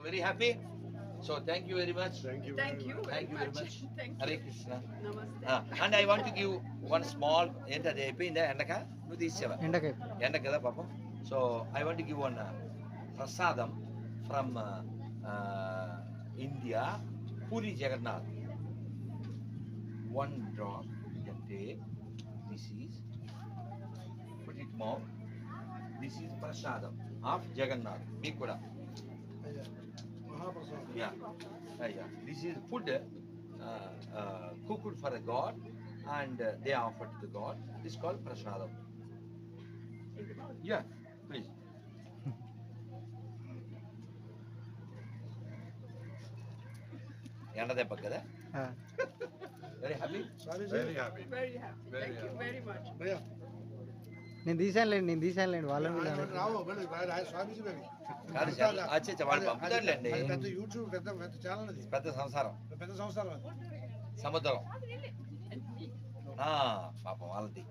Very happy. So thank you very much. Thank you. Thank you very Thank you very much. much. Thank Hare you. Krishna. Namaste. And I want to give one small ఏంటది అయిపోయిందా ఎండక నువ్వు తీసేవా ఎండకే ఎండక కదా పాపం so I want give one prasadam from India Puri Jagannath one drop you can take. This is put it more. This is prasadam of Jagannath. మీకు కూడా yeah yeah this is food cooked for a god and they offer to the god. This is called prasadam. Yeah, please. ఎండ దెబ్బ కదా very happy. Very happy. Very happy. Very Thank you happy. very much. నేను తీసానులేండి వాళ్ళని వీళ్ళని. కాదు sir అచ్చా వాళ్ళు పంపుతారులేండి. పెద్ద యూట్యూబ్ పెద్ద పెద్ద ఛానల్ అది, పెద్ద సంసారం పెద్ద సంస్థలు అది. సముద్రం పాపం వాళ్ళది.